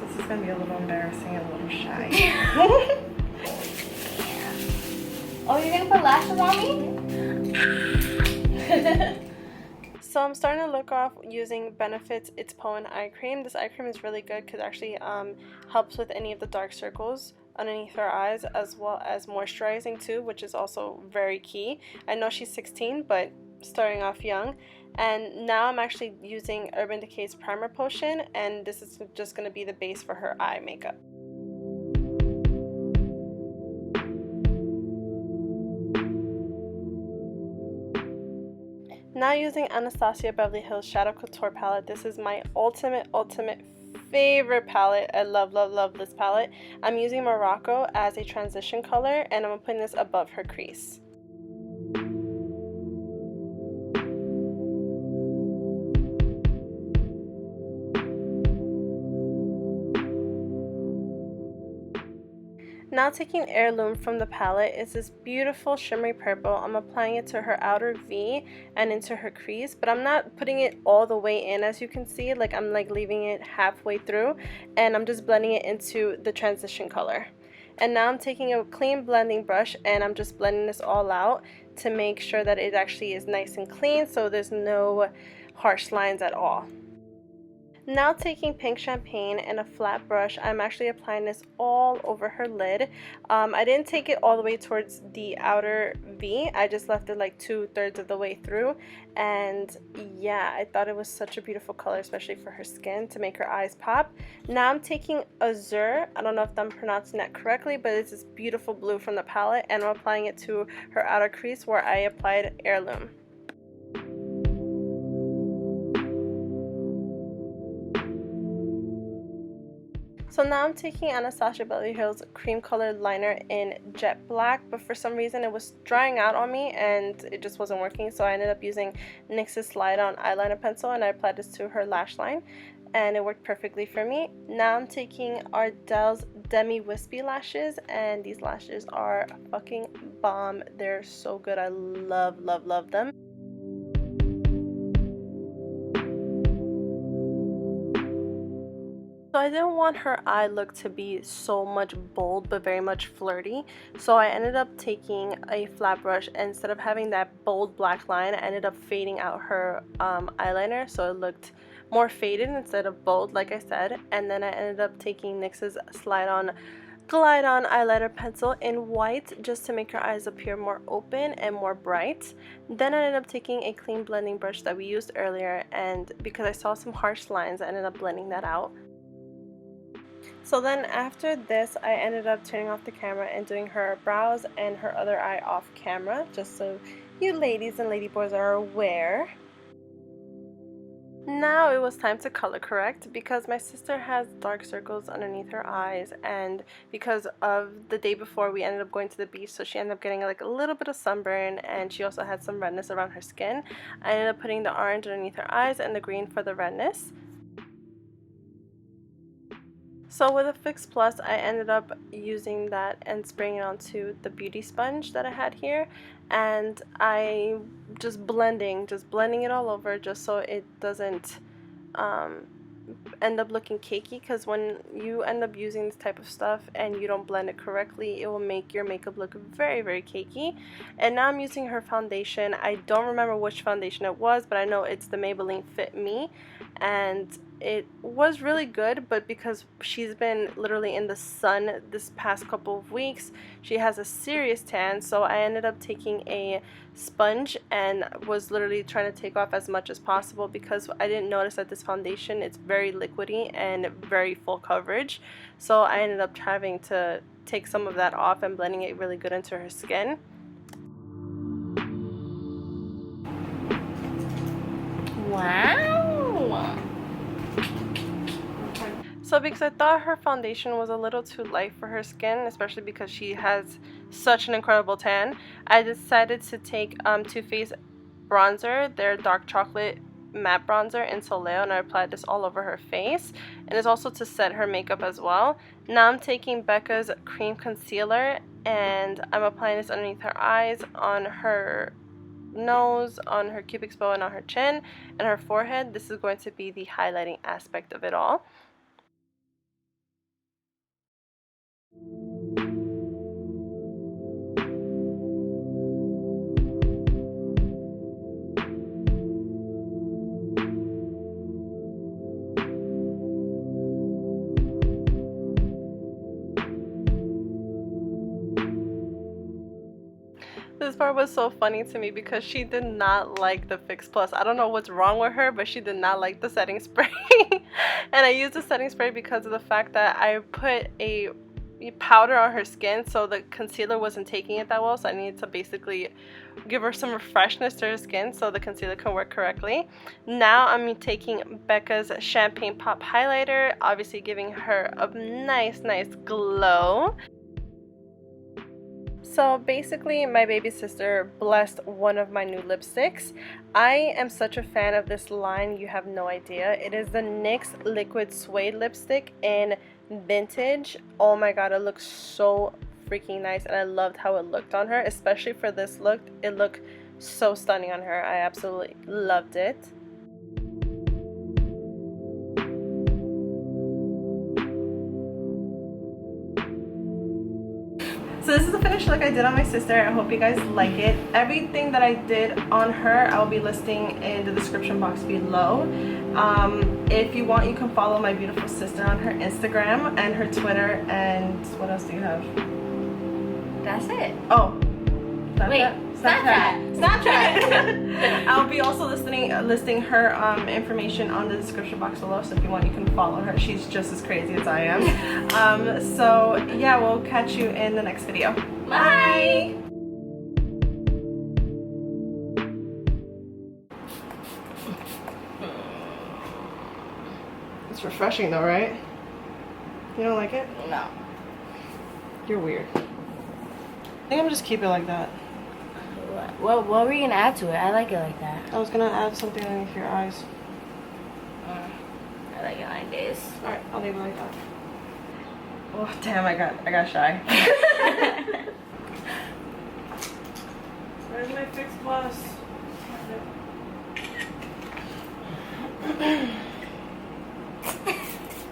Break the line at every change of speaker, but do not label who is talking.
This is gonna be a little embarrassing and a little shy.
Oh, you're gonna put lashes on me?
So I'm starting to look off using Benefit's It's Poen eye cream. This eye cream is really good because it actually helps with any of the dark circles underneath her eyes, as well as moisturizing too, which is also very key. I know she's 16, but starting off young. And now I'm actually using Urban Decay's primer potion, and this is just going to be the base for her eye makeup. Now using Anastasia Beverly Hills Shadow Couture palette. This is my ultimate favorite palette. I love this palette. I'm using Morocco as a transition color, and I'm putting this above her crease. Now taking Heirloom from the palette is this beautiful shimmery purple. I'm applying it to her outer V and into her crease, but I'm not putting it all the way in, as you can see. Like, I'm like leaving it halfway through, and I'm just blending it into the transition color. And now I'm taking a clean blending brush and I'm just blending this all out to make sure that it actually is nice and clean, so there's no harsh lines at all. Now taking pink champagne and a flat brush, I'm actually applying this all over her lid. I didn't take it all the way towards the outer V. I just left it like 2/3 of the way through. And yeah, I thought it was such a beautiful color, especially for her skin, to make her eyes pop. Now I'm taking Azure. I don't know if I'm pronouncing that correctly, but it's this beautiful blue from the palette, and I'm applying it to her outer crease where I applied Heirloom. So now I'm taking Anastasia Beverly Hills cream colored liner in jet black, but for some reason it was drying out on me and it just wasn't working, so I ended up using NYX's Slide On eyeliner pencil, and I applied this to her lash line and it worked perfectly for me. Now I'm taking Adrell's Demi Wispy lashes, and these lashes are fucking bomb. They're so good. I love them. So I didn't want her eye look to be so much bold but very much flirty, so I ended up taking a flat brush, and instead of having that bold black line, I ended up fading out her eyeliner so it looked more faded instead of bold, like I said. And then I ended up taking NYX's Glide On eyeliner pencil in white just to make her eyes appear more open and more bright. Then I ended up taking a clean blending brush that we used earlier, and because I saw some harsh lines, I ended up blending that out. So then after this, I ended up turning off the camera and doing her brows and her other eye off camera, just so you ladies and ladyboys are aware. Now it was time to color correct because my sister has dark circles underneath her eyes, and because of the day before we ended up going to the beach, so she ended up getting like a little bit of sunburn, and she also had some redness around her skin. I ended up putting the orange underneath her eyes and the green for the redness. So with a Fix Plus, I ended up using that and spraying it onto the beauty sponge that I had here, and I just blending it all over just so it doesn't end up looking cakey, because when you end up using this type of stuff and you don't blend it correctly, it will make your makeup look very cakey. And now I'm using her foundation. I don't remember which foundation it was, but I know it's the Maybelline Fit Me, and it was really good, but because she's been literally in the sun this past couple of weeks, she has a serious tan, so I ended up taking a sponge and was literally trying to take off as much as possible, because I didn't notice that this foundation, it's very liquidy and very full coverage, so I ended up having to take some of that off and blending it really good into her skin.
Wow.
So because I thought her foundation was a little too light for her skin, especially because she has such an incredible tan, I decided to take Too Faced bronzer, their dark chocolate matte bronzer in Soleil, and I applied this all over her face, and it's also to set her makeup as well. Now I'm taking Becca's cream concealer and I'm applying this underneath her eyes, on her nose, on her cupid's bow, and on her chin and her forehead. This is going to be the highlighting aspect of it all. This part was so funny to me because she did not like the Fix Plus. I don't know what's wrong with her, but she did not like the setting spray. And I used the setting spray because of the fact that I put a powder on her skin, so the concealer wasn't taking it that well, so I needed to basically give her some freshness to her skin so the concealer can work correctly. Now I'm taking Becca's Champagne Pop Highlighter, obviously giving her a nice glow. So basically, my baby sister blessed one of my new lipsticks. I am such a fan of this line, you have no idea. It is the NYX Liquid Suede lipstick in Vintage. Oh my god, it looks so freaking nice, and I loved how it looked on her, especially for this look. It looked so stunning on her. I absolutely loved it. So this is the finished look I did on my sister. I hope you guys like it. Everything that I did on her, I will be listing in the description box below. If you want, you can follow my beautiful sister on her Instagram and her Twitter. And what else do you have?
That's it.
Oh,
wait,
Snapchat. I'll be also listing her information on the description box below, so if you want, you can follow her. She's just as crazy as I am. So yeah, we'll catch you in the next video. Bye. It's refreshing though, right? You don't like it?
No.
You're weird. I think I'm just keep it like that.
What were you gonna add to it? I like it like that.
I was gonna add something underneath your eyes.
I like it like this.
Alright, I'll leave it like that. Oh damn, I got shy. Where's my Fix Plus?